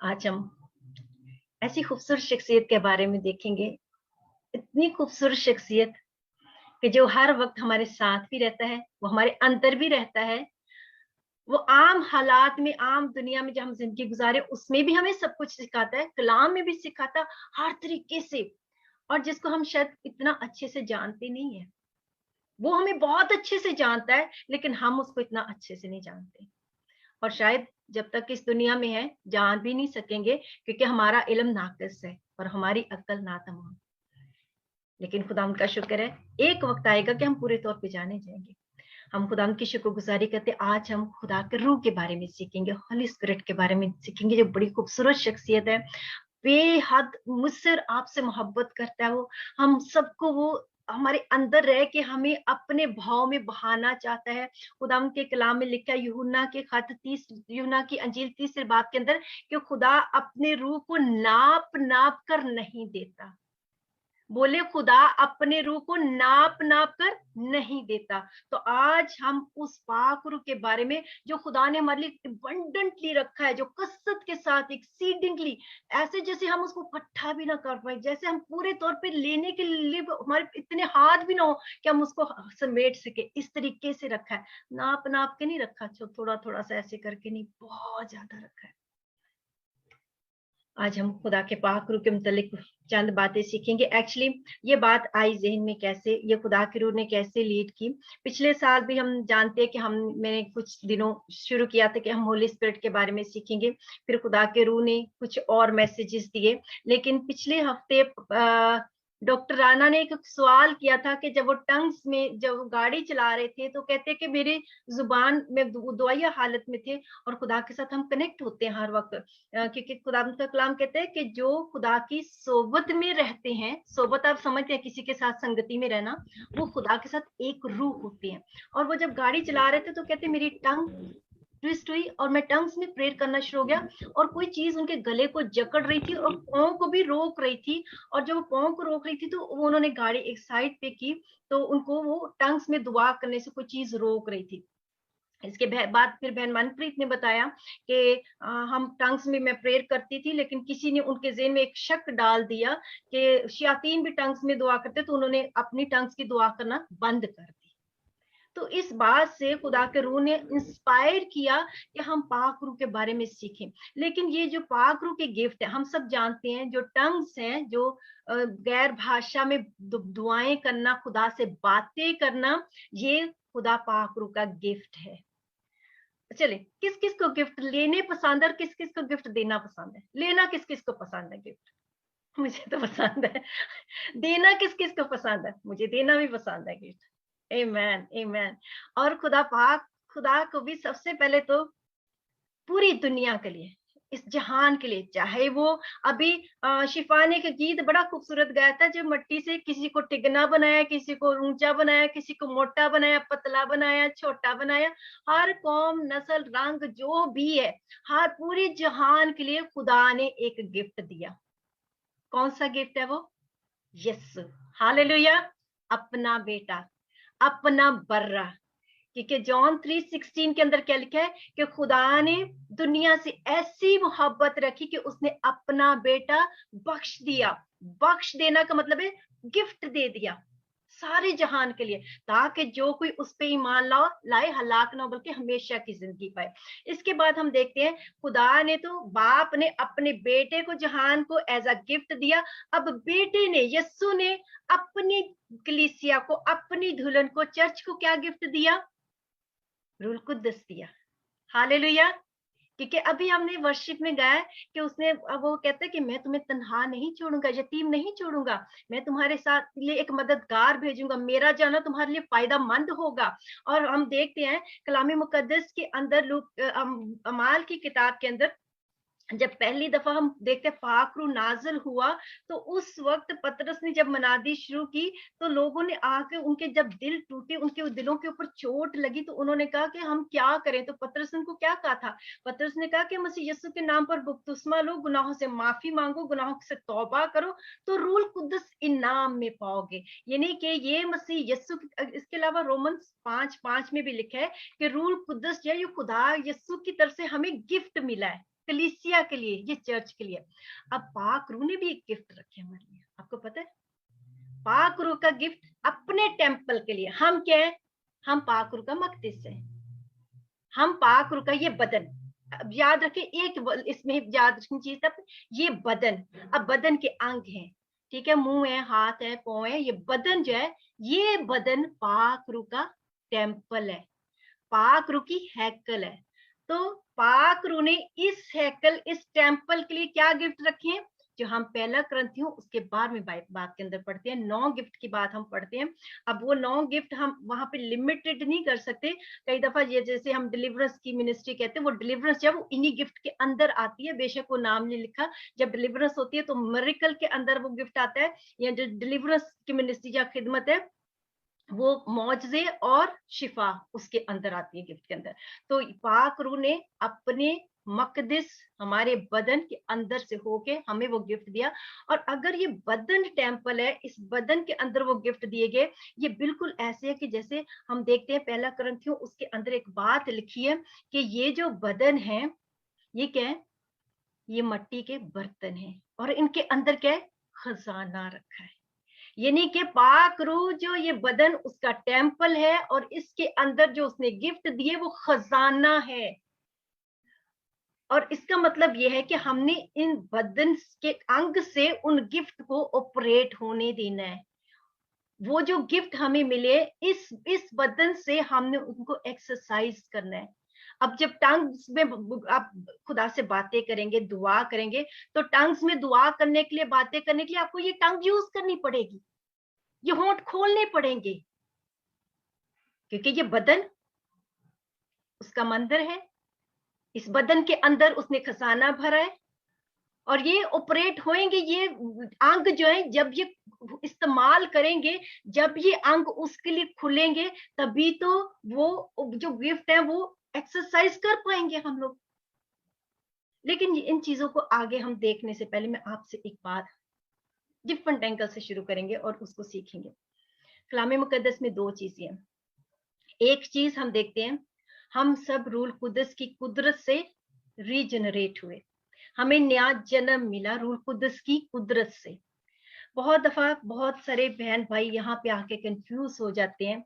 आज हम ऐसी खूबसूरत शख्सियत के बारे में देखेंगे, इतनी खूबसूरत शख्सियत कि जो हर वक़्त हमारे साथ भी रहता है, वो हमारे अंदर भी रहता है। वो आम हालात में, आम दुनिया में जब हम ज़िंदगी गुज़ारे, उसमें भी हमें सब कुछ सिखाता है, कलाम में भी सिखाता है, हर तरीके से। और जिसको हम शायद इतना अच्छे से जानते नहीं हैं। वो हमें बहुत अच्छे से जानता है, लेकिन हम उसको इतना अच्छे से नहीं जानते। और शायद जब तक इस दुनिया में है, जान भी नहीं सकेंगे क्योंकि हमारा इल्म नाक़िस है और हमारी अक्ल नातमाम। लेकिन खुदावंद का शुक्र है, एक वक़्त आएगा कि हम पूरे तौर पे जाने जाएँगे। हम खुदावंद की शुक्रगुज़ारी करते हैं, आज हम खुदा के रूह के बारे में सीखेंगे, होली स्पिरिट के बारे में सीखेंगे, जो बड़ी खूबसूरत शख्सियत है। बेहद मुझसे और आपसे मोहब्बत करता है वो। हम सबको वो हमारे अंदर रह के हमें अपने भाव में बहाना चाहता है। खुदावंद के कलाम में लिखा है, यूहन्ना की अंजील 30 बाब के अंदर, कि खुदा अपने रूह को नाप-नाप कर नहीं देता। बोले खुदा अपने रूह को नाप-नाप कर नहीं देता। तो आज हम उस पाक रूह के बारे में, जो खुदा ने हमारे लिए अबंडेंटली रखा है, जो कसरत के साथ एक्सीडिंगली, ऐसे जैसे हम उसको इकट्ठा भी ना कर पाए, जैसे हम पूरे तौर पे लेने के लिए हमारे इतने हाथ भी ना हो कि हम उसको समेट सके, इस तरीके से रखा है। नाप-नाप के नहीं रखा, थोड़ा-थोड़ा सा ऐसे करके नहीं, बहुत ज्यादा रखा है। आज हम खुदा के पाक रूह के मुतल्लिक चंद बातें सीखेंगे। एक्चुअली ये बात आई ज़हन में कैसे, ये खुदा की रूह ने कैसे लीड की। पिछले साल भी हम जानते हैं कि मैंने कुछ दिनों शुरू किया था कि हम होली स्पिरिट के बारे में सीखेंगे। फिर खुदा के रूह ने कुछ और मैसेजेस दिए। लेकिन पिछले हफ्ते डॉक्टर राणा ने एक सवाल किया था कि जब वो टंग्स में जब वो गाड़ी चला रहे थे, तो कहते हैं कि मेरी ज़ुबान में दुआया हालत में थे, और खुदा के साथ हम कनेक्ट होते हैं हर वक़्त। क्योंकि खुदा का कलाम कहते हैं कि जो खुदा की सोबत में रहते हैं, सोबत आप समझते हैं किसी के साथ संगति में रहना, वो खुदा के साथ एक रूह होते हैं। और वो जब गाड़ी चला रहे थे तो कहते मेरी टंग ट्विस्ट हुई और मैं टंग्स में प्रेयर करना शुरू हो गया, और कोई चीज उनके गले को जकड़ रही थी और पाँव को भी रोक रही थी। और जब वो पाँव को रोक रही थी तो वो उन्होंने गाड़ी एक साइड पे की, तो उनको वो टंग्स में दुआ करने से कोई चीज रोक रही थी। इसके बाद फिर बहन मनप्रीत ने बताया कि हम टंग्स में मैं प्रेयर करती थी, लेकिन किसी ने उनके ज़हन में एक शक डाल दिया कि शयातीन भी टंग्स में दुआ करते, तो उन्होंने अपनी टंग्स की दुआ करना बंद कर दी। तो इस बात से खुदा के रूह ने इंस्पायर किया कि हम पाक रूह के बारे में सीखें। लेकिन ये जो पाक रूह के गिफ्ट है, हम सब जानते हैं, जो टंग्स हैं, जो गैर भाषा में दुआएं करना, खुदा से बातें करना, ये खुदा पाक रूह का गिफ्ट है। चले, किस किस को गिफ्ट लेने पसंद है और किस किस को गिफ्ट देना पसंद है? लेना किस किस को पसंद है गिफ्ट? मुझे तो पसंद है। देना किस किस को पसंद है? मुझे देना भी पसंद है गिफ्ट। आमेन, आमेन। और खुदा को भी सबसे पहले तो पूरी दुनिया के लिए, इस जहान के लिए, चाहे वो अभी शिफा ने एक गीत बड़ा खूबसूरत गाया था, जो मिट्टी से किसी को टिकना बनाया, किसी को ऊंचा बनाया, किसी को मोटा बनाया, पतला बनाया, छोटा बनाया। हर कौम, नस्ल, रंग जो भी है, हर पूरे जहान के लिए खुदा ने एक गिफ्ट दिया। कौन सा गिफ्ट है वो? यस्सु। हालेलुया। अपना बेटा, अपना बर्रा। क्योंकि जॉन 3:16 के अंदर क्या लिखा है कि खुदा ने दुनिया से ऐसी मोहब्बत रखी कि उसने अपना बेटा बख्श दिया। बख्श देना का मतलब है गिफ्ट दे दिया सारे जहान के लिए, ताकि जो कोई उस पे ईमान लाए हलाक ना हो, बल्कि हमेशा की जिंदगी पाए। इसके बाद हम देखते हैं, खुदा ने तो बाप ने अपने बेटे को जहान को एज अ गिफ्ट दिया। अब बेटे ने, यस्सु ने अपनी कलीसिया को, अपनी दुल्हन को, चर्च को क्या गिफ्ट दिया? रूल कुद्दस दिया। हालेलुया। क्योंकि अभी हमने वर्शिप में गाया कि उसने, अब वो कहता है कि मैं तुम्हें तन्हा नहीं छोड़ूंगा, यतीम नहीं छोड़ूंगा, मैं तुम्हारे साथ लिए एक मददगार भेजूंगा, मेरा जाना तुम्हारे लिए फायदा मंद होगा। और हम देखते हैं कलामी मुकद्दस के अंदर, अमाल की किताब के अंदर, जब पहली दफा हम देखते फाकरू नाजिल हुआ, तो उस वक्त पतरस ने जब मनादी शुरू की, तो लोगों ने आके उनके जब दिल टूटे, उनके दिलों के ऊपर चोट लगी, तो उन्होंने कहा कि हम क्या करें? तो पतरस ने उनको क्या कहा था? पतरस ने कहा कि मसीह यीशु के नाम पर बपतिस्मा लो, गुनाहों से माफी मांगो, गुनाहों से तौबा करो, तो रूल कुद्दस इनाम में पाओगे। यानी कि ये मसीह यीशु, इसके अलावा रोमन्स 5:5 में भी लिखा है कि रूल कुद्दस जो है, ये खुदा यीशु की तरफ से हमें गिफ्ट मिला है। कलीसिया के लिए, ये चर्च के लिए। अब पाक रूह ने भी एक गिफ्ट रखे हमारे लिए, आपको पता है? पाक रूह का गिफ्ट अपने टेम्पल के लिए। हम क्या है? हम पाक रूह का मकदस है, हम पाक रूह का ये बदन। अब याद रखें, एक इसमें याद रखनी चीज तब, ये बदन, अब बदन के अंग हैं, ठीक है, मुंह है, हाथ है, पांव है, ये बदन जो है, ये बदन पाक रूह का टेम्पल है, पाक रूह की हैकल है। तो पाक रूह ने इस हैकल, इस टेम्पल के लिए क्या गिफ्ट रखे हैं, जो हम पहला ग्रंथियों उसके बाद में बात के अंदर पढ़ते हैं, 9 गिफ्ट की बात हम पढ़ते हैं। अब वो 9 गिफ्ट हम वहां पे लिमिटेड नहीं कर सकते। कई दफा ये जैसे हम डिलीवरेंस की मिनिस्ट्री कहते हैं, वो डिलीवरेंस जब वो इन्हीं गिफ्ट के अंदर आती है, बेशक वो नाम नहीं लिखा, जब डिलीवरेंस होती है तो मिरेकल के अंदर वो गिफ्ट आता है, या जो डिलीवरेंस की मिनिस्ट्री या खिदमत है वो मौजजे और शिफा उसके अंदर आती है गिफ्ट के अंदर। तो पाक रूह ने अपने मकदस हमारे बदन के अंदर से होके हमें वो गिफ्ट दिया। और अगर ये बदन टेम्पल है, इस बदन के अंदर वो गिफ्ट दिए गए, ये बिल्कुल ऐसे है कि जैसे हम देखते हैं पहला करंथियों उसके अंदर एक बात लिखी है कि ये जो बदन है, ये क्या है? ये मिट्टी के बर्तन है और इनके अंदर क्या है? खजाना रखा है। यानी कि पाक रूह जो ये बदन उसका टेम्पल है और इसके अंदर जो उसने गिफ्ट दिए वो खजाना है। और इसका मतलब यह है कि हमने इन बदन के अंग से उन गिफ्ट को ऑपरेट होने देना है। वो जो गिफ्ट हमें मिले, इस बदन से हमने उनको एक्सरसाइज करना है। अब जब टंग्स में आप खुदा से बातें करेंगे, दुआ करेंगे, तो टंग्स में दुआ करने के लिए, बातें करने के लिए आपको ये टंग यूज करनी पड़ेगी, ये होंठ खोलने पड़ेंगे, क्योंकि ये बदन उसका मंदिर है। इस बदन के अंदर उसने खजाना भरा है और ये ऑपरेट होएंगे, ये अंग जो है जब ये इस्तेमाल करेंगे, जब ये अंग उसके लिए खुलेंगे, तभी तो वो जो गिफ्ट है वो एक्सरसाइज कर पाएंगे हम लोग। लेकिन इन चीजों को आगे हम देखने से पहले मैं आपसे एक बात डिफरेंट एंगल से शुरू करेंगे और उसको सीखेंगे। कलाम मुकद्दस में 2 चीजें हैं। एक चीज हम देखते हैं, हम सब रूल कुदस की कुदरत से रीजनरेट हुए, हमें नया जन्म मिला रूल कुदस की कुदरत से। बहुत दफा बहुत सारे बहन भाई यहाँ पे आके कंफ्यूज हो जाते हैं,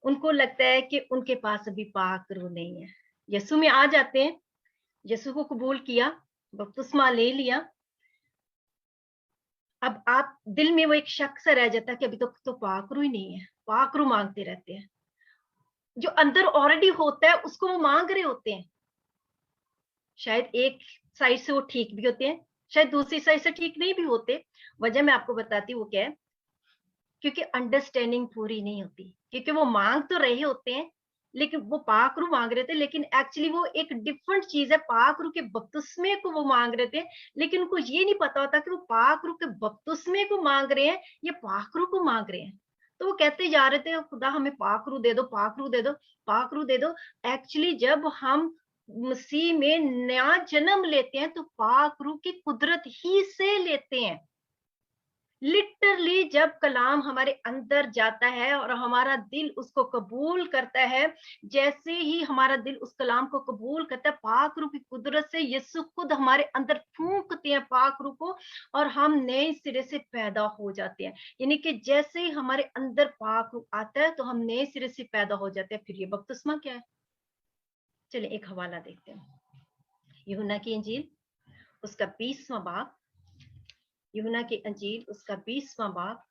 उनको लगता है कि उनके पास अभी पाक रूह नहीं है। यीशु में आ जाते हैं, यीशु को कबूल किया, बपतिस्मा ले लिया, अब आप दिल में वो एक शक सा रह जाता है कि अभी तो पाक रूह ही नहीं है, पाक रूह मांगते रहते हैं। जो अंदर ऑलरेडी होता है उसको वो मांग रहे होते हैं। शायद एक साइड से वो ठीक भी होते हैं, शायद दूसरी साइड से ठीक नहीं भी होते। वजह मैं आपको बताती हूँ वो क्या है, क्योंकि अंडरस्टैंडिंग पूरी नहीं होती, क्योंकि वो मांग तो रहे होते हैं, लेकिन वो पाक रूह मांग रहे थे, लेकिन एक्चुअली वो एक डिफरेंट चीज है। पाक रूह के बपतिस्मे को वो मांग रहे थे, लेकिन उनको ये नहीं पता होता कि वो पाक रूह के बपतिस्मे को मांग रहे हैं, ये पाक रूह को मांग रहे हैं। तो वो कहते जा रहे थे, खुदा हमें पाक रूह दे दो, पाक रूह दे दो, पाक रूह दे दो। एक्चुअली जब हम मसीह में नया जन्म लेते हैं तो पाक रूह की कुदरत ही से लेते हैं। लिटरली जब कलाम हमारे अंदर जाता है और हमारा दिल उसको कबूल करता है, जैसे ही हमारा दिल उस कलाम को कबूल करता है, पाक रूह की कुदरत से यीशु खुद हमारे अंदर फूंकते हैं पाक रूह को, और हम नए सिरे से पैदा हो जाते हैं। यानी कि जैसे ही हमारे अंदर पाक रूह आता है तो हम नए सिरे से पैदा हो जाते हैं। फिर ये बपतिस्मा क्या है? चलिए एक हवाला देखते हैं, यूहन्ना की इंजील उसका 20वां बाब, यूहन्ना की इंजील उसका 20वां बाब।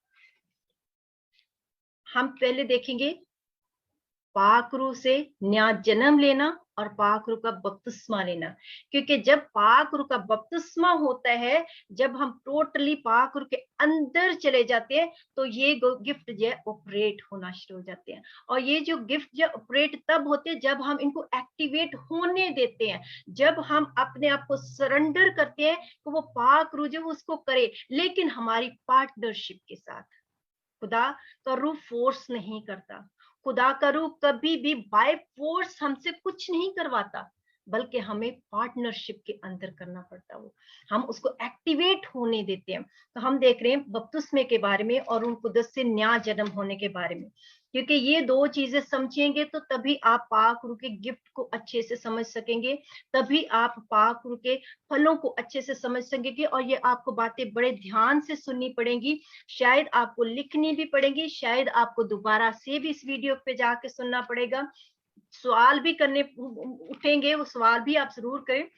हम पहले देखेंगे पाक रूह से नया जन्म लेना और पाक रूह का बपतिस्मा लेना। क्योंकि जब पाक रूह का बपतिस्मा होता है, जब हम टोटली पाक रूह के अंदर चले जाते हैं, तो ये गिफ्ट जो है ऑपरेट होना शुरू हो जाते हैं। और ये जो गिफ्ट जो ऑपरेट तब होते हैं जब हम इनको एक्टिवेट होने देते हैं, जब हम अपने आप को सरेंडर करते हैं कि वो पाक रूह जो उसको करे, लेकिन हमारी पार्टनरशिप के साथ। खुदा का रूह फोर्स नहीं करता, खुदा का रूह कभी भी बाय फोर्स हमसे कुछ नहीं करवाता। बल्कि हमें पार्टनरशिप के अंदर करना पड़ता है। वो हम उसको एक्टिवेट होने देते हैं। तो हम देख रहे हैं बपतिस्मे के बारे में और रूह कुदस से नया जन्म होने के बारे में, क्योंकि ये दो चीजें समझेंगे तो तभी आप पाक रूह के गिफ्ट को अच्छे से समझ सकेंगे, तभी आप पाक रूह के फलों को अच्छे से समझ सकेंगे। और ये आपको बातें बड़े ध्यान से सुननी पड़ेंगी, शायद आपको लिखनी भी पड़ेंगी, शायद आपको दोबारा से भी इस वीडियो पे जाके सुनना पड़ेगा, सवाल भी करने उठेंगे, वो सवाल भी आप जरूर करें।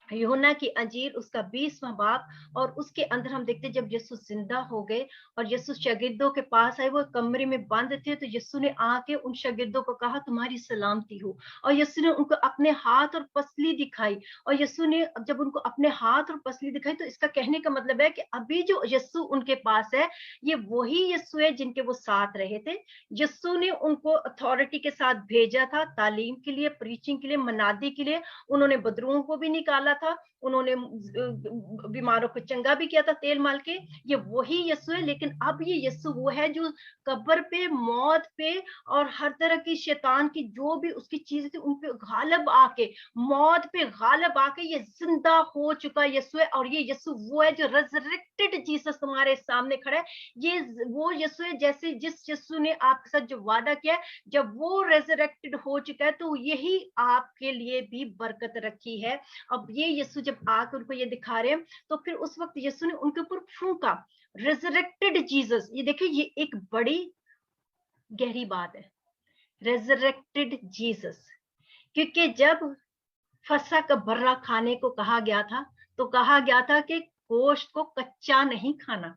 यूहन्ना की अंजील उसका 20वां बाब, और उसके अंदर हम देखते हैं जब यीशु जिंदा हो गए और यीशु शागिर्दों के पास आए, वो कमरे में बंद थे, तो यीशु ने आके उन शागिर्दों को कहा तुम्हारी सलामती हो, और यीशु ने उनको अपने हाथ और पसली दिखाई। और यीशु ने जब उनको अपने हाथ और पसली दिखाई, तो इसका कहने का मतलब है कि अभी जो यीशु उनके पास है, ये वही यीशु है जिनके वो साथ रहे थे। यीशु ने उनको अथॉरिटी के साथ भेजा था, तालीम के लिए, प्रीचिंग के लिए, मनादी के लिए। उन्होंने बदरूहों को भी निकाला था, उन्होंने बीमारों को चंगा भी किया था तेल माल के। ये वही यीशु है, लेकिन अब ये यीशु वो है जो कब्र पे, मौत पे और हर तरह की शैतान की जो भी उसकी चीजें थी उन पे गालिब आके, मौत पे गालिब आके ये जिंदा हो चुका यीशु है। और ये यीशु वो है जो रेजरेक्टेड जीसस तुम्हारे सामने खड़ा है। ये वो यीशु है जैसे जिस यीशु ने आपके साथ जो वादा किया है, जब वो रेजरेक्टेड हो चुका है तो यही आपके लिए भी बरकत रखी है। अब ये यीशु जब आकर उनको ये दिखा रहे हैं, तो फिर उस वक्त यीशु ने उनके ऊपर फूंका, रेजरेक्टेड जीसस। ये देखिए, ये एक बड़ी गहरी बात है, रेजरेक्टेड जीसस। क्योंकि जब फसह का बर्रा खाने को कहा गया था, तो कहा गया था कि गोश्त को कच्चा नहीं खाना,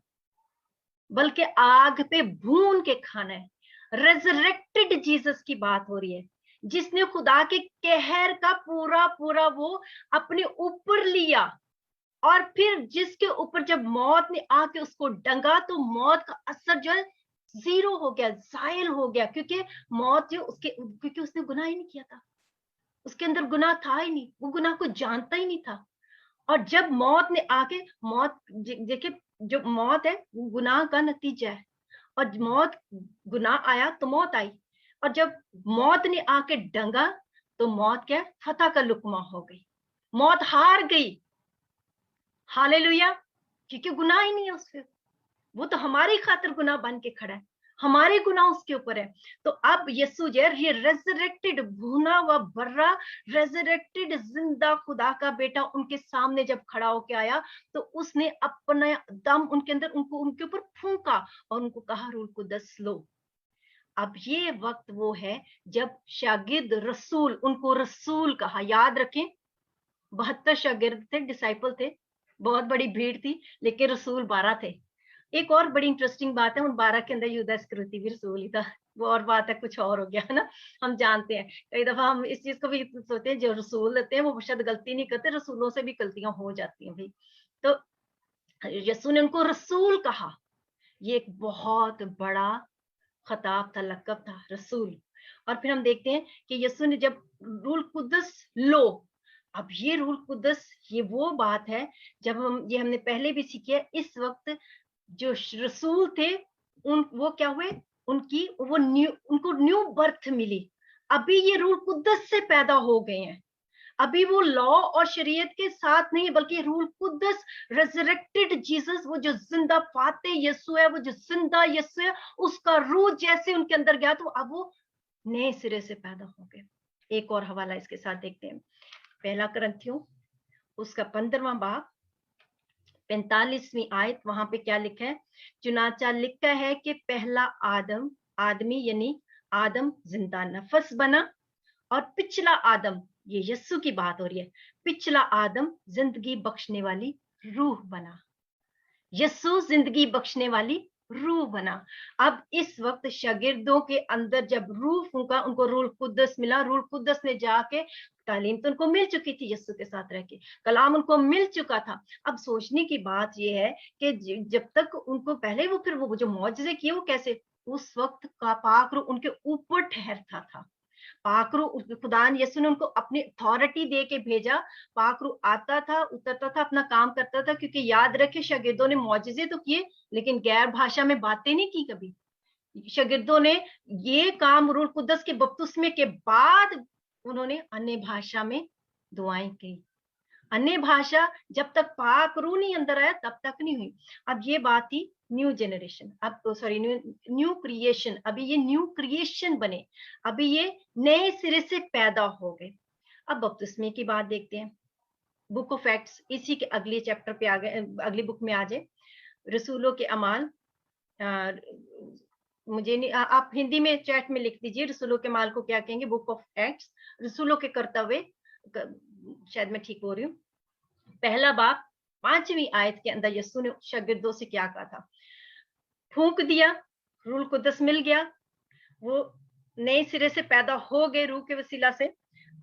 बल्कि आग पे भून के खाना है। रेजरेक्टेड जीसस की बात हो रही है, जिसने खुदा के कहर का पूरा पूरा वो अपने ऊपर लिया, और फिर जिसके ऊपर जब मौत ने आके उसको डंगा, तो मौत का असर जो है जीरो हो गया, जायल हो गया। क्योंकि मौत जो क्योंकि उसने गुनाह ही नहीं किया था, उसके अंदर गुनाह था ही नहीं, वो गुनाह को जानता ही नहीं था। और जब मौत ने आके, मौत देखिए, जो मौत है वो गुनाह का नतीजा है, और मौत, गुनाह आया तो मौत आई। और जब मौत ने आके डंगा, तो मौत क्या, फतह का लुकमा हो गई, मौत हार गई। हालेलुया। क्योंकि गुनाह ही नहीं है उसके, वो तो हमारी खातिर गुनाह बन के खड़ा है, हमारे गुनाह उसके ऊपर है। तो अब यीशु जो है, ये रेजरेक्टेड, भुना हुआ बर्रा, रेजरेक्टेड जिंदा खुदा का बेटा उनके सामने जब खड़ा होके आया, तो उसने अपना दम उनके अंदर, उनके ऊपर फूंका और उनको कहा रूह कुदस लो। अब ये वक्त वो है जब शागिर्द रसूल, उनको रसूल कहा। याद रखें, 72 शागिर्द थे, डिसाइपल थे, बहुत बड़ी भीड़ थी, लेकिन रसूल 12 थे। एक और बड़ी इंटरेस्टिंग बात है, उन 12 के अंदर यहूदा इस्करियोती भी रसूल ही था। वो और बात है, कुछ और हो गया है ना। हम जानते हैं, कई दफा हम इस चीज को भी सोचते हैं, जो रसूल होते हैं वो शायद गलती नहीं करते, रसूलों से भी गलतियां हो जाती हैं भाई। तो यीशु ने उनको रसूल कहा, ये एक बहुत बड़ा खताब था, लक़ब था, रसूल। और फिर हम देखते हैं कि यीशु ने जब रूह कुदस लो, अब ये रूह कुदस, ये वो बात है जब हमने पहले भी सीखी है। इस वक्त जो रसूल थे, वो क्या हुए, उनको न्यू बर्थ मिली। अभी ये रूह कुदस से पैदा हो गए हैं, अभी वो लॉ और शरीयत के साथ नहीं, बल्कि रूह कुदस, रेजरेक्टेड जीसस, वो जो जिंदा फाते यीशु है, वो जो जिंदा यीशु है, उसका रूह जैसे उनके अंदर गया, तो अब वो नए सिरे से पैदा हो गए। एक और हवाला इसके साथ देखते हैं, पहला करंथियों उसका 15वां बाब 45वीं आयत। वहां पे क्या लिखा है, चुनाचा लिखा है कि पहला आदमी यानी आदम जिंदा नफस बना, और पिछला आदम, ये यस्सु की बात हो रही है, पिछला आदम जिंदगी बख्शने वाली रूह बना। यस्सु जिंदगी बख्शने वाली रूह बना। अब इस वक्त शागिर्दों के अंदर जब रूह फूंका, उनको रूह कुद्दस मिला। रूह कुद्दस ने जाके, तालीम तो उनको मिल चुकी थी यस्सु के साथ रह के, कलाम उनको मिल चुका था। अब सोचने की बात यह है कि जब तक उनको पहले वो, फिर वो जो मौजज़े किए, वो कैसे, उस वक्त का पाक रूह उनके ऊपर ठहरता था। पाकरू, खुदा यीशु ने उनको अपनी अथॉरिटी दे के भेजा। पाकरू आता था, उतरता था, अपना काम करता था। क्योंकि याद रखे, शागिर्दों ने मौजज़े तो किए, लेकिन गैर भाषा में बातें नहीं की कभी। शागिर्दों ने ये काम रूह कुदस के बपतिस्मे के बाद उन्होंने अन्य भाषा में दुआएं की। अन्य भाषा जब तक पाक रूह नहीं अंदर आया तब तक नहीं हुई। अब ये बात थी न्यू जनरेशन, अब सॉरी न्यू क्रिएशन, अभी ये न्यू क्रिएशन बने, अभी ये नए सिरे से पैदा हो गए। अब बपतिस्मे की बात देखते हैं, बुक ऑफ एक्ट्स, इसी के अगले चैप्टर पे आ गए, अगली बुक में आ जाए, रसूलों के अमाल। मुझे नहीं, आप हिंदी में चैट में लिख दीजिए रसूलों के अमाल को क्या कहेंगे, बुक ऑफ एक्ट्स, रसूलों के कर्तव्य, शायद मैं ठीक हो रही हूँ। पहला बाब 5वीं आयत के अंदर यीशु ने शागिर्दों से क्या कहा था, फूंक दिया, रूह कुद्दस मिल गया, वो नए सिरे से पैदा हो गए रूह के वसीला से।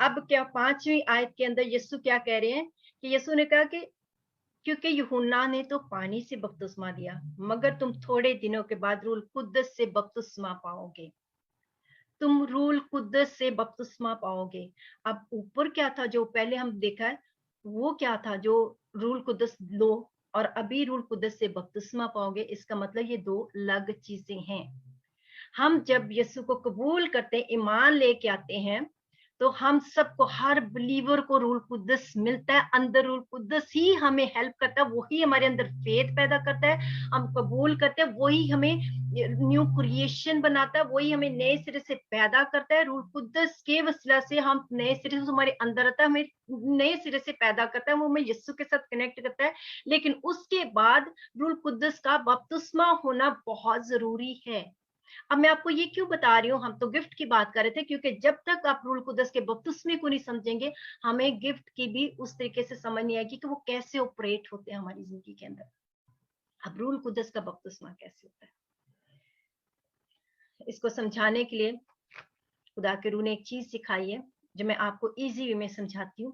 अब क्या 5वीं आयत के अंदर यीशु क्या कह रहे हैं कि यीशु ने कहा कि क्योंकि यूहन्ना ने तो पानी से बपतिस्मा दिया, मगर तुम थोड़े दिनों के बाद रूह कुद्दस से बपतिस्मा पाओगे, तुम रूह कुद्दस से बपतिस्मा पाओगे। अब ऊपर क्या था जो पहले हम देखा है, वो क्या था जो रूह कुद्दस लो, और अभी रूह कुद्दस से बपतिस्मा पाओगे, इसका मतलब ये दो अलग चीजें हैं। हम जब यीशु को कबूल करते हैं, ईमान लेके आते हैं, तो हम सबको, हर बिलीवर को रूह कुद्दस मिलता है अंदर। रूह कुद्दस ही हमें हेल्प करता है, वही हमारे अंदर फेथ पैदा करता है, हम कबूल करते हैं, वही हमें न्यू क्रिएशन बनाता है, वही हमें नए सिरे से पैदा करता है। रूह कुद्दस के वसीला से हम नए सिरे से, हमारे अंदर आता है, हमें नए सिरे से पैदा करता है, वो हमें यीशु के साथ कनेक्ट करता है। लेकिन उसके बाद रूह कुद्दस का बपतिस्मा होना बहुत जरूरी है। अब मैं आपको ये क्यों बता रही हूँ, हम तो गिफ्ट की बात कर रहे थे, क्योंकि जब तक आप रूह कुद्दस के बपतिस्मे को नहीं समझेंगे, हमें गिफ्ट की भी उस तरीके से समझ नहीं आएगी कि वो कैसे ऑपरेट होते हैं हमारी जिंदगी के अंदर। अब रूह कुद्दस का बपतिस्मा कैसे होता है, इसको समझाने के लिए खुदा के रूह ने एक चीज सिखाई है जो मैं आपको इजी वे में समझाती हूँ।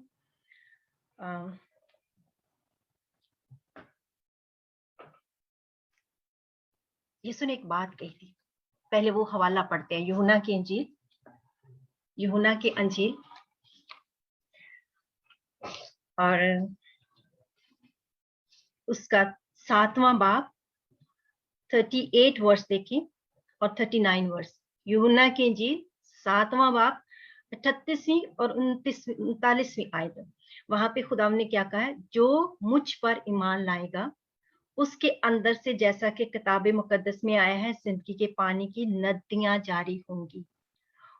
यीशु ने एक बात कही थी, पहले वो हवाला पढ़ते हैं, यूहन्ना की इंजील, यूहन्ना की अंजील, और उसका 7वां बाब 38 वर्ष देखिए और 39 वर्ष। यूहन्ना की इंजील 7वां बाब 38वीं और 39वीं आयत। वहां पे खुदा ने क्या कहा है, जो मुझ पर ईमान लाएगा उसके अंदर से, जैसा कि किताबे मुकद्दस में आया है, जिंदगी के पानी की नदियां जारी होंगी।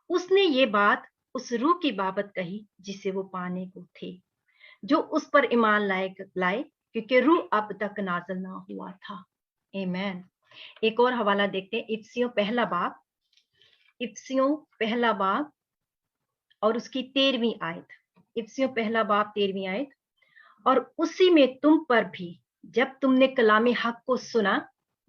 उसने ये बात उस रूह की बाबत कही जिसे वो पाने को थे, जो उस पर ईमान लाए, क्योंकि रूह अब तक नाज़िल ना हुआ था। आमीन। एक और हवाला देखते हैं, इफिसियों पहला बाब, इफिसियों पहला बाब और उसकी 13वीं आयत। इफिसियों पहला बाब 13वीं आयत। और उसी में तुम पर भी, जब तुमने कलाम हक को सुना,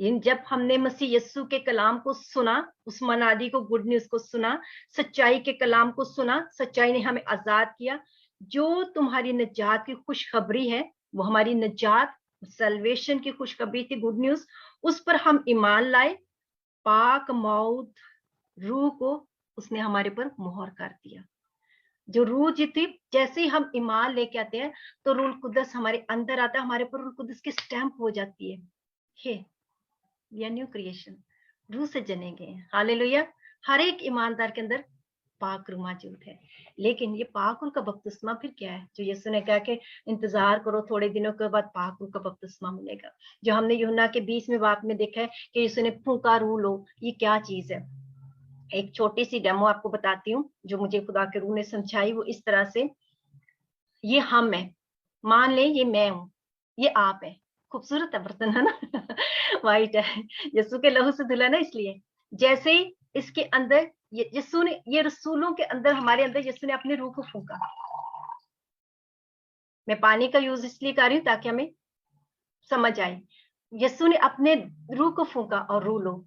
जब हमने मसीह यस्सु के कलाम को सुना, उस मनादी को, गुड न्यूज को सुना, सच्चाई के कलाम को सुना, सच्चाई ने हमें आजाद किया, जो तुम्हारी नजात की खुशखबरी है, वो हमारी नजात, सल्वेशन की खुशखबरी थी, गुड न्यूज, उस पर हम ईमान लाए। पाक मौत रूह को उसने हमारे पर मुहर कर दिया। जो रूह जीती, जैसे ही हम ईमान लेके आते हैं तो रूह कुद्दस हमारे अंदर आता है, हमारे पर रूह कुद्दस की स्टैंप हो जाती है, हे या न्यू क्रिएशन, रूह से जने गए हैं। हालेलुया। हर एक ईमानदार के अंदर पाक रूह मौजूद है। लेकिन ये पाक रूह का बपतिस्मा फिर क्या है, जो यीशु ने कहा कि इंतजार करो, थोड़े दिनों के बाद पाक रूह का बपतिस्मा मिलेगा, जो हमने यूहन्ना के 20वें बाब में देखा है कि यीशु ने फूंका, रूह लो, ये क्या चीज है। एक छोटी सी डेमो आपको बताती हूँ जो मुझे खुदा के रूह ने समझाई। वो इस तरह से, ये हम है, मान ले ये मैं हूं, ये आप है, खूबसूरत है बर्तन है ना वाइट है, यीशु के लहू से धुला ना, इसलिए जैसे ही इसके अंदर यीशु ने, ये रसूलों के अंदर, हमारे अंदर यीशु ने अपने रूह को फूंका। मैं पानी का यूज इसलिए कर रही हूँ ताकि हमें समझ आए। यीशु ने अपने रूह को फूंका और रूह लो,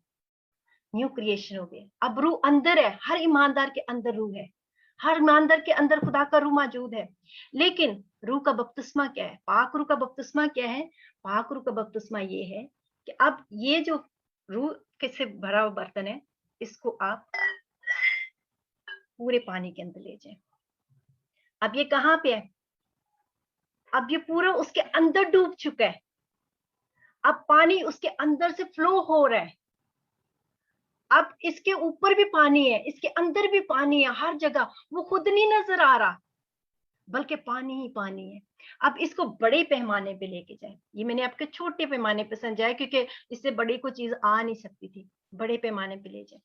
न्यू क्रिएशन हो गया। अब रूह अंदर है, हर ईमानदार के अंदर रूह है, हर ईमानदार के अंदर खुदा का रूह मौजूद है। लेकिन रूह का बपतिस्मा क्या है, पाक रूह का बपतिस्मा क्या है? पाक रूह का बपतिस्मा ये है कि अब ये जो रूह के से भरा हुआ बर्तन है, इसको आप पूरे पानी के अंदर ले जाएं। अब ये कहां पे है? अब ये पूरा उसके अंदर डूब चुका है, अब पानी उसके अंदर से फ्लो हो रहा है। अब इसके ऊपर भी पानी है, इसके अंदर भी पानी है, हर जगह। वो खुद नहीं नजर आ रहा, बल्कि पानी ही पानी है। अब इसको बड़े पैमाने पे लेके जाए, ये मैंने आपके छोटे पैमाने पे समझाया क्योंकि इससे बड़ी कोई चीज आ नहीं सकती थी, बड़े पैमाने पे ले जाए।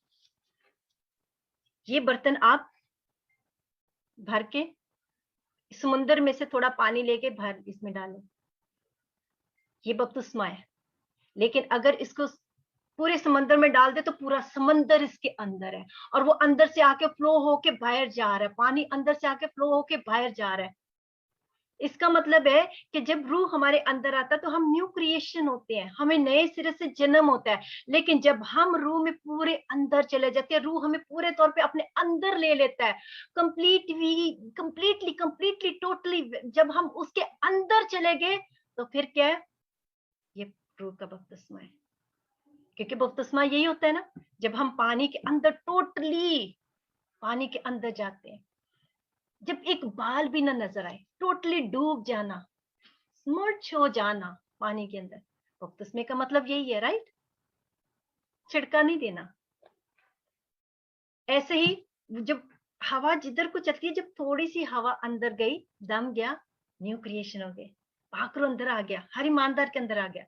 ये बर्तन आप भर के समुद्र में से थोड़ा पानी लेके भर इसमें डालें, ये बपतिस्मा है। लेकिन अगर इसको पूरे समंदर में डाल दे तो पूरा समंदर इसके अंदर है, और वो अंदर से आके फ्लो होके बाहर जा रहा है, पानी अंदर से आके फ्लो होके बाहर जा रहा है। इसका मतलब है कि जब रूह हमारे अंदर आता है तो हम न्यू क्रिएशन होते हैं, हमें नए सिरे से जन्म होता है। लेकिन जब हम रूह में पूरे अंदर चले जाते हैं, रूह हमें पूरे तौर पे अपने अंदर ले लेता है, कंप्लीटली टोटली, जब हम उसके अंदर चले गए तो फिर क्या है, ये रूह का बपतिस्मा है। क्योंकि बपतिस्मा यही होता है ना, जब हम पानी के अंदर टोटली पानी के अंदर जाते हैं, जब एक बाल भी ना नजर आए, टोटली डूब जाना, स्मर्च हो जाना पानी के अंदर। बपतिस्मे का मतलब यही है, राइट? छिड़का नहीं देना। ऐसे ही जब हवा जिधर को चलती है, जब थोड़ी सी हवा अंदर गई, दम गया, न्यू क्रिएशन हो गए, पाखरू अंदर आ गया, हर ईमानदार के अंदर आ गया।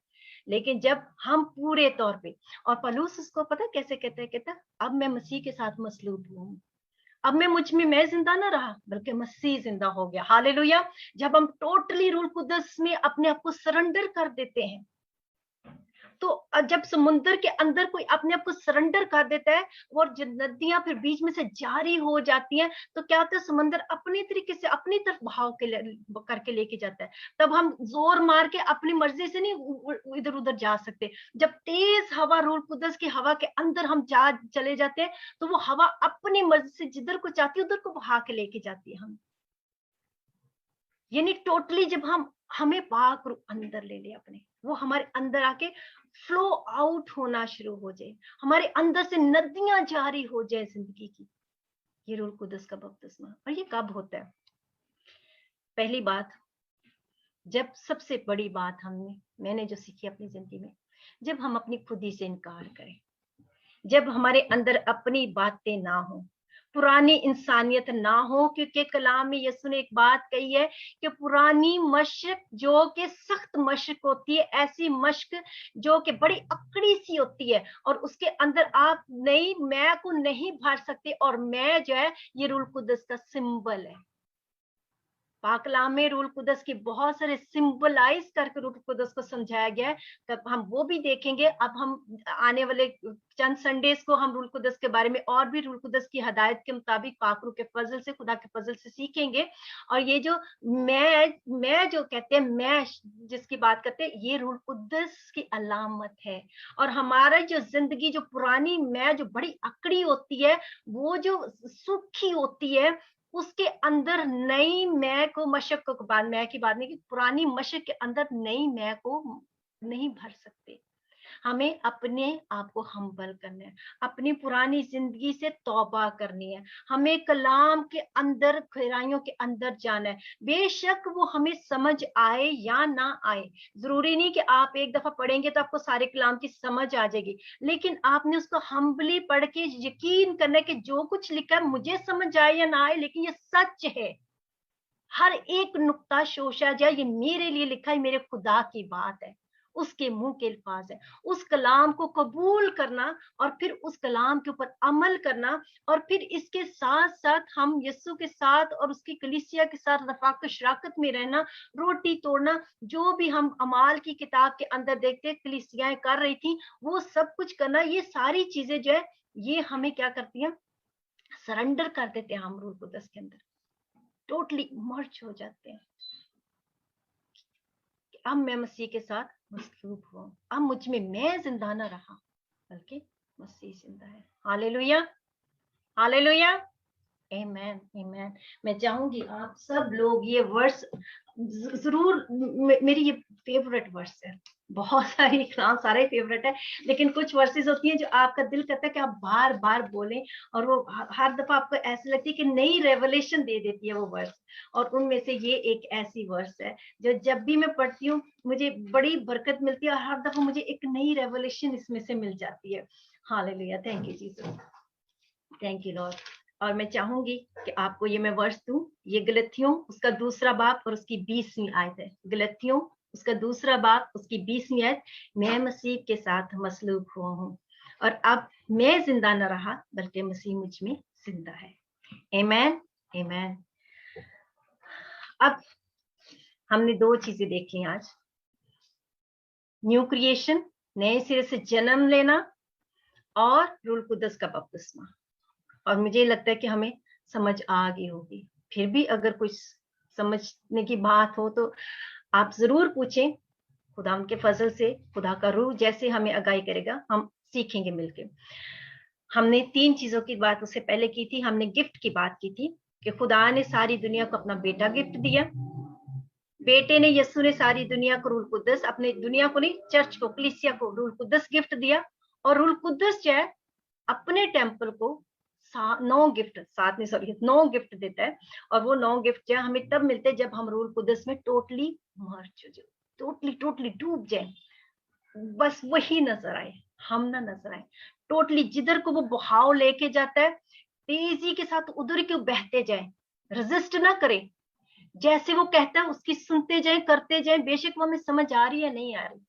लेकिन जब हम पूरे तौर पे, और पलूस उसको पता कैसे कहते हैं, कहता अब मैं मसीह के साथ मसलूब हूँ, अब मैं मुझ में मैं जिंदा ना रहा बल्कि मसीह जिंदा हो गया। हालेलुया। जब हम टोटली रूह कुदस में अपने आप को सरेंडर कर देते हैं, तो जब समुद्र के अंदर कोई अपने आप को सरेंडर कर देता है और नदियां फिर बीच में से जारी हो जाती हैं, तो क्या होता है, समुद्र अपनी तरीके से अपनी तरफ बहाव के करके लेके जाता है। तब हम जोर मार के अपनी मर्जी से नहीं इधर उधर जा सकते। जब तेज हवा, रूह कुदस की हवा के अंदर हम चले जाते हैं, तो वो हवा अपनी मर्जी से जिधर को चाहती है उधर को बहा के लेके जाती है हम। यानी टोटली जब हमें पाक रूह अंदर ले ले अपने, वो हमारे अंदर आके फ्लो आउट होना शुरू हो जाए, हमारे अंदर से नदियां जारी हो जाए जिंदगी की। ये रूह कुदस का बपतिस्मा। और ये कब होता है? पहली बात, जब सबसे बड़ी बात मैंने जो सीखी अपनी जिंदगी में, जब हम अपनी खुदी से इनकार करें, जब हमारे अंदर अपनी बातें ना हो, पुरानी इंसानियत ना हो। क्योंकि कलाम में यीशु ने एक बात कही है कि पुरानी मशक जो कि सख्त मशक होती है, ऐसी मशक जो कि बड़ी अकड़ी सी होती है, और उसके अंदर आप नई मैं को नहीं भर सकते। और मैं जो है, ये रूह कुदस का सिंबल है। पाकलाम में रूह कुदस की बहुत सारे सिंबलाइज करके रूह कुदस को समझाया गया है, तब हम वो भी देखेंगे। अब हम आने वाले चंद संडेज को हम रूह कुदस के बारे में और भी रूह कुदस की हदायत के मुताबिक पाकरू के फजल से, खुदा के फजल से सीखेंगे। और ये जो मैं जो कहते हैं, मैं जिसकी बात करते हैं, ये रूह कुदस की अलामत है। और हमारा जो जिंदगी, जो पुरानी मैं जो बड़ी अकड़ी होती है, वो जो सूखी होती है, उसके अंदर नई मैं को, मशक को बाद मैं की बात नहीं, कि पुरानी मशक के अंदर नई मैं को नहीं भर सकते। हमें अपने आप को हम्बल करना है, अपनी पुरानी जिंदगी से तौबा करनी है, हमें कलाम के अंदर, गहराइयों के अंदर जाना है। बेशक वो हमें समझ आए या ना आए, जरूरी नहीं कि आप एक दफा पढ़ेंगे तो आपको सारे कलाम की समझ आ जाएगी, लेकिन आपने उसको हम्बली पढ़ के यकीन करना है कि जो कुछ लिखा है मुझे समझ आए या ना आए, लेकिन ये सच है। हर एक नुक्ता शोशा जाए, ये मेरे लिए लिखा है, मेरे खुदा की बात है, उसके मुंह के अल्फाज है। उस कलाम को कबूल करना और फिर उस कलाम के ऊपर अमल करना, और फिर इसके साथ साथ हम यीशु के साथ और उसकी कलीसिया के साथ रफाक शराकत में रहना, रोटी तोड़ना, जो भी हम अमाल की किताब के अंदर देखते कलीसियाएं कर रही थी, वो सब कुछ करना। ये सारी चीजें जो है, ये हमें क्या करती हैं, सरेंडर कर देते हैं हम रूह कुदस के अंदर, टोटली मर्ज हो जाते हैं। अब मैं मसीह के साथ मसलूब हूँ, अब मुझ में मैं जिंदा ना रहा बल्कि मसीह जिंदा है। हालेलुया, हालेलुया, आमेन, आमेन। मैं चाहूंगी आप सब लोग ये वर्स जरूर, मेरी ये फेवरेट वर्स है, बहुत सारी सारे फेवरेट है, लेकिन कुछ वर्सेस होती हैं जो आपका दिल करता है कि आप बार बार बोलें, और वो हर दफा आपको ऐसे लगती है कि नई रेवलेशन दे देती है वो वर्स। और उनमें से ये एक ऐसी वर्स है जो जब भी मैं पढ़ती हूँ मुझे बड़ी बरकत मिलती है, और हर दफा मुझे एक नई रेवलेशन इसमें से मिल जाती है। Hallelujah, thank you Jesus, thank you Lord. اور मैं चाहूंगी कि आपको ये मैं वर्ष दूं, ये गलतियों उसका दूसरा बाब और उसकी 20वीं आयत है। गलतियों उसका दूसरा बाब उसकी 20वीं आयत, मैं मसीह के साथ मसलूब हुआ हूँ और अब मैं जिंदा न रहा बल्कि मसीह मुझ में जिंदा है। आमीन आमीन। अब हमने दो चीजें देखी आज, न्यू क्रिएशन, नए सिरे से जन्म लेना, और रूल कुदस का बपतिस्मा। और मुझे लगता है कि हमें समझ आ गई होगी। फिर भी अगर कुछ समझने की बात हो तो आप जरूर पूछें, खुदा के फजल से, खुदा का रूह जैसे हमें आगाही करेगा हम सीखेंगे मिलके। हमने 3 चीजों की बात उससे पहले की थी। हमने गिफ्ट की बात की थी कि खुदा ने सारी दुनिया को अपना बेटा गिफ्ट दिया, बेटे ने, यीशु ने सारी दुनिया को रूल कुदस, अपने दुनिया को नहीं, चर्च को, कलीसिया को रूल कुदस गिफ्ट दिया। और रूल कुदस जो है अपने टेम्पल को 9 गिफ्ट, 7 नहीं सॉरी 9 गिफ्ट देता है। और वो 9 गिफ्ट जो है हमें तब मिलते हैं जब हम रूल कुदस में टोटली मर्ज हो जाए, टोटली डूब जाए, बस वही नजर आए, हम ना नजर आए। टोटली जिधर को वो बहाव लेके जाता है तेजी के साथ उधर क्यों बहते जाए, रेजिस्ट ना करें, जैसे वो कहता है उसकी सुनते जाए, करते जाए, बेशक वो हमें समझ आ रही है नहीं आ रही,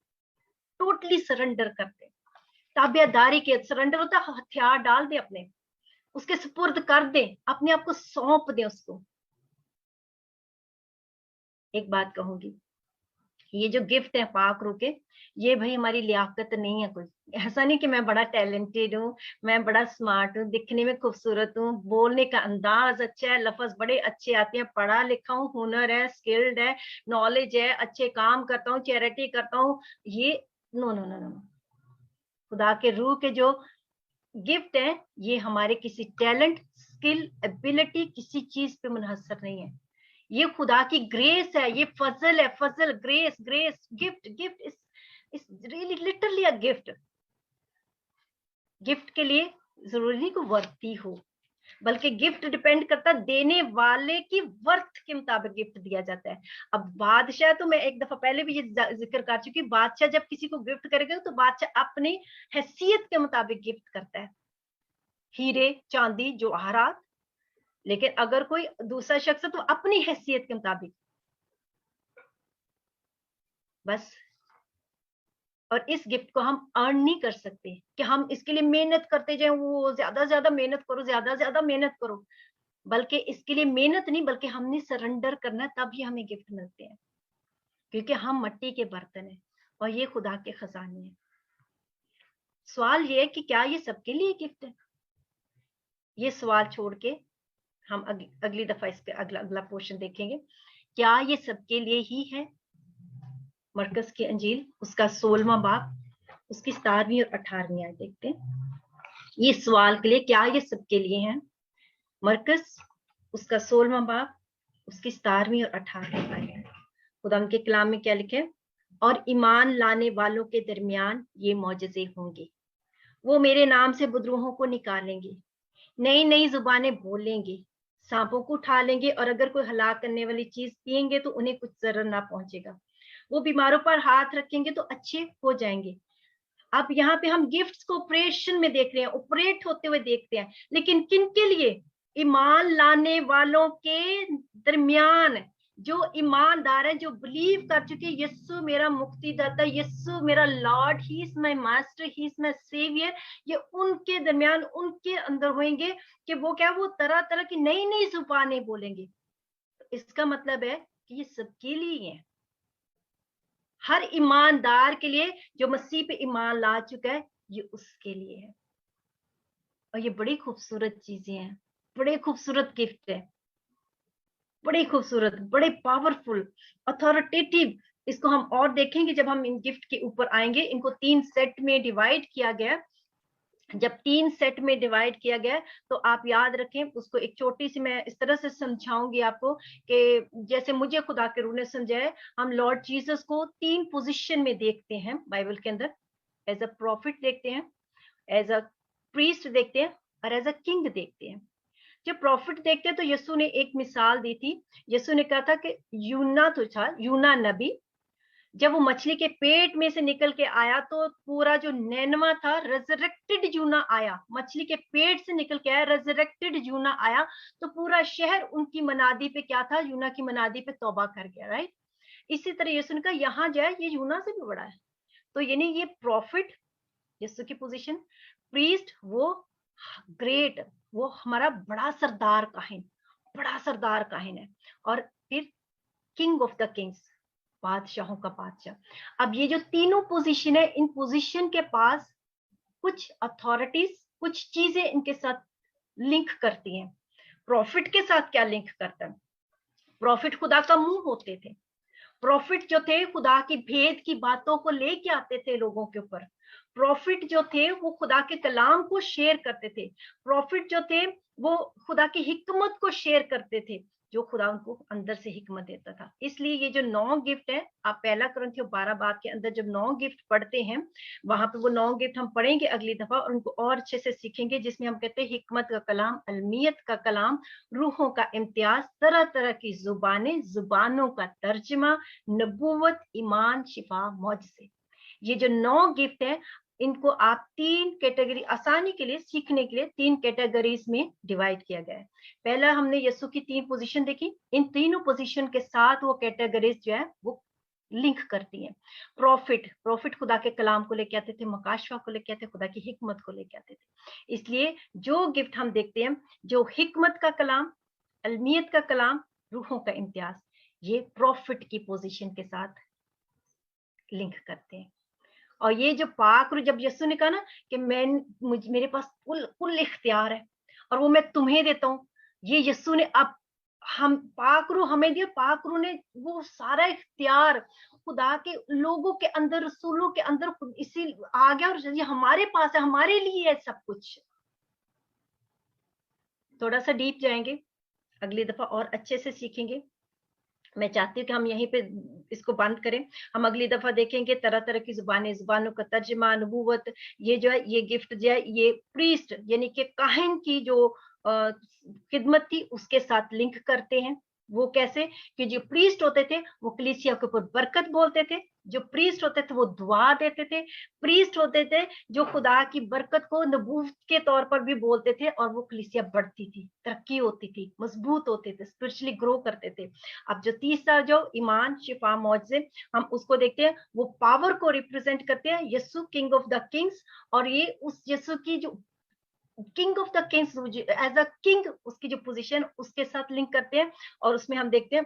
टोटली सरेंडर करते। ताबेदारी के सरेंडर होता है, हथियार डाल दे अपने, उसके सुपुर्द कर दे, अपने आप को सौंप दे उसको। एक बात कहूंगी, ये जो गिफ्ट है पाक रूह के, ये भाई हमारी लियाकत नहीं है कोई। ऐसा नहीं कि मैं बड़ा टैलेंटेड हूँ, मैं बड़ा स्मार्ट हूँ, दिखने में खूबसूरत हूँ, बोलने का अंदाज अच्छा है, लफ्ज बड़े अच्छे आते हैं, पढ़ा लिखा हूँ, हुनर है, स्किल्ड है, नॉलेज है, अच्छे काम करता हूँ, चैरिटी करता हूँ, ये नो नो नो नो। खुदा के रूह के जो गिफ्ट है ये हमारे किसी टैलेंट, स्किल, एबिलिटी, किसी चीज पे मुनहसर नहीं है। ये खुदा की ग्रेस है, ये फजल है, फजल, grace, grace, gift, gift is really literally a gift. Gift के लिए जरूरी नहीं को वर्ती हो, बल्कि गिफ्ट डिपेंड करता देने वाले की वर्थ के मुताबिक गिफ्ट दिया जाता है। अब बादशाह, तो मैं एक दफा पहले भी ये जिक्र कर चुकी, बादशाह जब किसी को गिफ्ट करेगा तो बादशाह अपनी हैसियत के मुताबिक गिफ्ट करता है, हीरे, चांदी, जवाहरात। लेकिन अगर कोई दूसरा शख्स है तो अपनी हैसियत के मुताबिक बस। और इस गिफ्ट को हम अर्न नहीं कर सकते कि हम इसके लिए मेहनत करते जाएं, वो ज्यादा मेहनत करो, ज्यादा मेहनत करो, बल्कि इसके लिए मेहनत नहीं, बल्कि हमने सरेंडर करना, तब ही हमें गिफ्ट मिलते हैं, क्योंकि हम मिट्टी के बर्तन हैं और ये खुदा के खजाने हैं। सवाल ये है कि क्या ये सबके लिए गिफ्ट है? ये सवाल छोड़ के हम अगली दफा इस पे अगला पोर्शन देखेंगे, क्या ये सबके लिए ही है? मरकस की अंजील उसका 16वां बाब उसकी 17वीं और 18वीं आयत देखते हैं। ये सवाल के लिए, क्या ये सबके लिए है? मरकस उसका 16वां बाब उसकी 17वीं और 18वीं आयत। खुदा के कलाम में क्या लिखे? और ईमान लाने वालों के दरमियान ये मौजज़े होंगे, वो मेरे नाम से बुदरूहों को निकालेंगे, नई नई जुबानें बोलेंगे, सांपों को उठा लेंगे, और अगर कोई हलाक करने वाली चीज पिएंगे तो उन्हें कुछ जरर ना पहुंचेगा, वो बीमारों पर हाथ रखेंगे तो अच्छे हो जाएंगे। अब यहाँ पे हम गिफ्ट्स को ऑपरेशन में देख रहे हैं, ऑपरेट होते हुए देखते हैं, लेकिन किन के लिए? ईमान लाने वालों के दरमियान, जो ईमानदार है, जो बिलीव कर चुके यीशु मेरा मुक्तिदाता, यीशु मेरा lord, he is my master, he is my saviour, ये उनके दरमियान, उनके अंदर होंगे कि वो क्या, वो तरह तरह की नई नई जुबानें बोलेंगे। इसका मतलब है कि ये सबके लिए है, हर ईमानदार के लिए, जो मसीह पे ईमान ला चुका है, ये उसके लिए है। और ये बड़ी खूबसूरत चीजें हैं, बड़े खूबसूरत गिफ्ट है, बड़े खूबसूरत, बड़े पावरफुल, अथॉरिटेटिव। इसको हम और देखेंगे जब हम इन गिफ्ट के ऊपर आएंगे। इनको 3 सेट में डिवाइड किया गया। जब 3 सेट में डिवाइड किया गया तो आप याद रखें उसको, एक छोटी सी मैं इस तरह से समझाऊंगी आपको कि जैसे मुझे खुदा के रूह ने समझाया, हम लॉर्ड जीसस को 3 पोजीशन में देखते हैं बाइबल के अंदर। एज अ प्रॉफिट देखते हैं, एज अ प्रीस्ट देखते हैं, और एज अ किंग देखते हैं। जब प्रॉफिट देखते हैं तो यीशु ने एक मिसाल दी थी। यीशु ने कहा था कि यूना तो था, यूना नबी, जब वो मछली के पेट में से निकल के आया तो पूरा जो नैनवा था, रेजरेक्टेड यूना आया, मछली के पेट से निकल के आया, रेजरेक्टेड यूना आया, तो पूरा शहर उनकी मनादी पे क्या था, यूना की मनादी पे तौबा कर गया, राइट। इसी तरह यीशु ने कहा यहाँ जाए, ये यूना से भी बड़ा है। तो यानी ये प्रॉफिट यीशु की पोजीशन, प्रीस्ट वो ग्रेट, वो हमारा बड़ा सरदार काहिन, बड़ा सरदार काहिन है, और फिर किंग ऑफ द किंग्स, बादशाहों का बादशाह। अब ये जो तीनों पोजीशन है, इन पोजीशन के पास कुछ अथॉरिटीज, कुछ चीजें इनके साथ लिंक करती हैं। प्रॉफिट के साथ क्या लिंक करता है? प्रॉफिट खुदा का मुंह होते थे, प्रॉफिट जो थे खुदा की भेद की बातों को लेके आते थे लोगों के ऊपर, प्रॉफिट जो थे वो खुदा के कलाम को शेयर करते थे, प्रॉफिट जो थे वो खुदा की हिकमत को शेयर करते थे, जो खुदा उनको अंदर से हिकमत देता था। इसलिए ये जो 9 गिफ्ट है, आप पहला कुरिन्थियों 12 बाब के अंदर जब 9 गिफ्ट पढ़ते हैं, वहां पे वो 9 गिफ्ट हम पढ़ेंगे अगली दफा और उनको और अच्छे से सीखेंगे, जिसमें हम कहते हैं हिकमत का कलाम, अलमियत का कलाम, रूहों का इम्तियाज, तरह तरह की जुबानें, जुबानों का तर्जमा, नबूवत, ईमान, शिफा, मौजज़े। ये जो 9 गिफ्ट है, इनको आप 3 कैटेगरी, आसानी के लिए सीखने के लिए 3 कैटेगरीज में डिवाइड किया गया है। पहला हमने यीशु की 3 पोजीशन देखी, इन तीनों पोजीशन के साथ वो कैटेगरीज जो है वो लिंक करती हैं। प्रॉफिट खुदा के कलाम को लेके आते थे, मकाशवा को लेके आते, खुदा की हिकमत को लेके आते थे। इसलिए जो गिफ्ट हम देखते हैं, जो हिकमत का कलाम, अलमियत का कलाम, रूहों का इम्तियाज, ये प्रॉफिट की पोजीशन के साथ लिंक करते हैं। और ये जो पाक रूह, जब यीशु ने कहा ना कि मेरे पास कुल इख्तियार है और वो मैं तुम्हें देता हूँ, ये यीशु ने अब हम पाक रूह हमें दिया, पाक रूह ने वो सारा इख्तियार खुदा के लोगों के अंदर, रसूलों के अंदर इसी आ गया, और ये हमारे पास है, हमारे लिए है सब कुछ। थोड़ा सा डीप जाएंगे, अगली दफा और अच्छे से सीखेंगे। मैं चाहती हूँ कि हम यहीं पे इसको बंद करें, हम अगली दफा देखेंगे तरह तरह की जुबानें, जुबानों का तर्जमा, नबूवत, ये जो है ये गिफ्ट जो है ये प्रीस्ट यानी कि काहिन की जो खिदमत थी उसके साथ लिंक करते हैं। वो कैसे कि जो प्रीस्ट होते थे वो कलीसिया के ऊपर बरकत बोलते थे, जो प्रीस्ट होते थे वो दुआ देते थे, प्रीस्ट होते थे जो खुदा की बरकत को नबूवत के तौर पर भी बोलते थे, और वो कलीसिया बढ़ती थी, तरक्की होती थी, मजबूत होते थे, स्पिरिचुअली ग्रो करते थे। अब जो तीसरा जो ईमान, शिफा, मौजज़े, हम उसको देखते हैं, वो पावर को रिप्रेजेंट करते हैं, Yeshu king of the kings, और ये उस यीशु की जो king of the kings as a king, उसकी जो पोजीशन उसके साथ लिंक करते हैं। और उसमें हम देखते हैं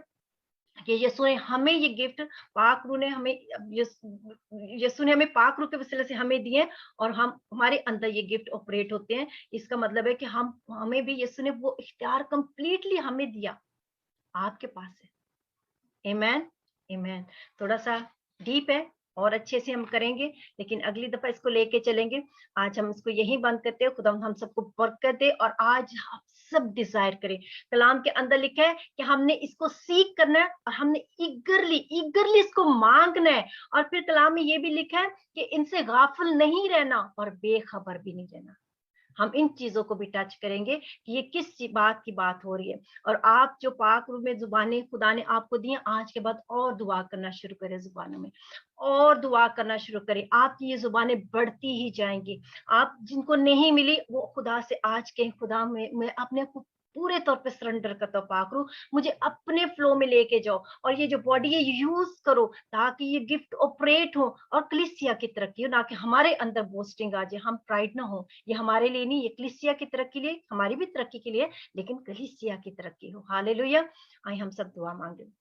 कि यीशु ने हमें ये गिफ्ट, पाक रूह ने हमें, यीशु ने हमें पाक रूह के वसीले से हमें दिए, और हम हमारे अंदर ये गिफ्ट ऑपरेट होते हैं। इसका मतलब है कि हमें भी यीशु ने वो इख्तियार कंप्लीटली हमें दिया, आपके पास है। आमीन, आमीन। थोड़ा सा डीप है और अच्छे से हम करेंगे, लेकिन अगली दफा इसको लेके चलेंगे। आज हम इसको यहीं बंद करते हैं। खुदा हम सबको बरकत दे, और आज हम सब डिजायर करें। कलाम के अंदर लिखा है कि हमने इसको सीख करना है, और हमने ईगरली इसको मांगना है। और फिर कलाम में ये भी लिखा है कि इनसे गाफिल नहीं रहना और बेखबर भी नहीं रहना। हम इन चीजों को भी टच करेंगे कि ये किस बात की बात हो रही है। और आप जो पाक रूह में जुबानें खुदा ने आपको दी, आज के बाद और दुआ करना शुरू करें, जुबानों में और दुआ करना शुरू करें, आपकी ये जुबानें बढ़ती ही जाएंगी। आप जिनको नहीं मिली वो खुदा से आज के, खुदा में मैं अपने आप को पूरे तौर पे सरेंडर करता हूँ, पाक रूह मुझे अपने फ्लो में लेके जाओ, और ये जो बॉडी है यूज करो ताकि ये गिफ्ट ऑपरेट हो और कलीसिया की तरक्की हो, ना कि हमारे अंदर बोस्टिंग आ जाए, हम प्राइड ना हो। ये हमारे लिए नहीं, ये कलीसिया की तरक्की लिए, हमारी भी तरक्की के लिए, लेकिन कलीसिया की तरक्की हो। हालेलुया। आइए हम सब दुआ मांगे।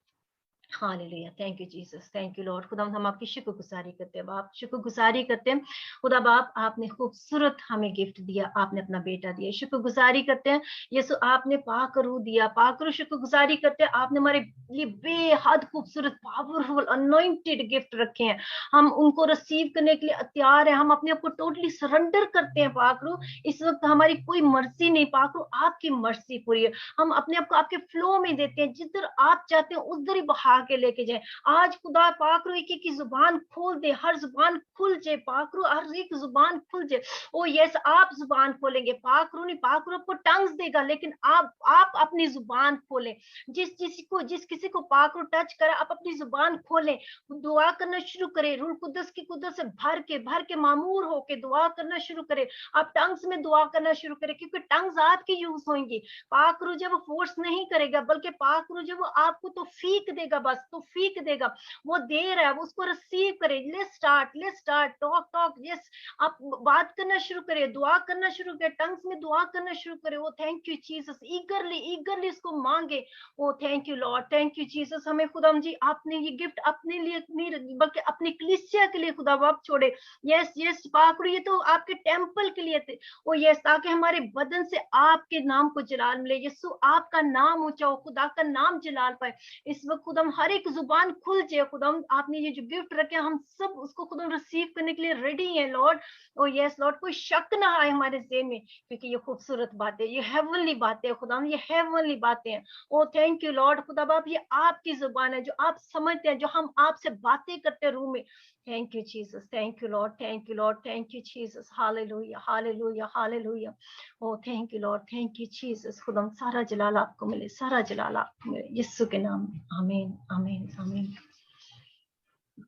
Hallelujah, thank you Jesus, thank you Lord. खुदा हम आपकी शुक्रगुजारी करते हैं बाप, शुक्रगुजारी करते हैं खुदा बाप, आपने खूबसूरत हमें गिफ्ट दिया, आपने अपना बेटा दिया, शुक्रगुजारी करते हैं यीशु, आपने पाक रूह दिया, पाक रूह, शुक्रगुजारी करते हैं आपने हमारे लिए बेहद खूबसूरत पावरफुल अनॉइंटेड गिफ्ट रखे हैं, हम उनको रिसीव करने के लिए तैयार है, हम अपने आप को टोटली सरेंडर करते हैं पाक रूह। इस वक्त हमारी कोई मर्जी नहीं पाक रूह, आपकी मर्जी पूरी है, हम अपने आप को आपके फ्लो में देते हैं, जिधर आप चाहते हैं उधर ही बहा के लेके जाए। आज खुदा पाक रो एक एक की जुबान खोल दे, हर जुबान खुल जाए पाक रो, हर एक जुबान खुल जाए। ओ यस, आप जुबान खोलेंगे, पाक रो नहीं, पाक रो आपको टंग्स देगा, लेकिन आप अपनी जुबान खोलें। जिस किसी को पाक रो टच करा, आप अपनी जुबान खोलें, दुआ करना शुरू करें, रूह कुदस की कुदस से भर के मामूर होके दुआ करना शुरू करें। आप टंग्स में दुआ करना शुरू करें, क्योंकि टंग्स आपकी यूज होंगी। पाक रू जब फोर्स नहीं करेगा, बल्कि पाक रू जब आपको तो फीक देगा, बस तो फीक देगा, वो दे रहा है, वो उसको रिसीव करे। लेट्स स्टार्ट टॉक यस, आप बात करना शुरू करें, दुआ करना शुरू करें, टंग्स में दुआ करना शुरू करें। वो थैंक यू जीसस, ईगरली इसको मांगे। Oh thank you Lord, thank you Jesus. हमें खुदाम जी आपने ये गिफ्ट अपने लिए नहीं, बल्कि अपनी कलीसिया के लिए खुदा बाप छोड़े। यस पाक रू, ये तो आपके टेंपल के लिए थे। ओ यस, ताकि हमारे बदन से आपके नाम को जलाल मिले। यीशु आपका नाम ऊंचा हो, खुदा का नाम जलाल पाए। इस वक्त खुदम हर एक जुबान खुल जाए। खुदम आपने ये जो गिफ्ट रखे, हम सब उसको खुदम रिसीव करने के लिए रेडी हैं लॉर्ड। ओ यस लॉर्ड, कोई शक ना आए हमारे ज़हन में, क्योंकि ये खूबसूरत बातें, ये हेवनली बातें खुदाम, ये हेवनली बातें हैं। ओ थैंक यू लॉर्ड। खुदा बाप, ये आपकी जुबान है, जो आप समझते हैं, जो हम आपसे बातें करते हैं रूम में। Thank you, Jesus. Thank you, Lord. Thank you, Lord. Thank you, Jesus. Hallelujah. Hallelujah. Hallelujah. Oh, thank you, Lord. Thank you, Jesus. खुदाम सारा जलाल आपको मिले, सारा जलाल आपको मिले, यीशु के नाम में। आमीन, आमीन, आमीन।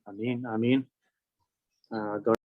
Amen. Amen. God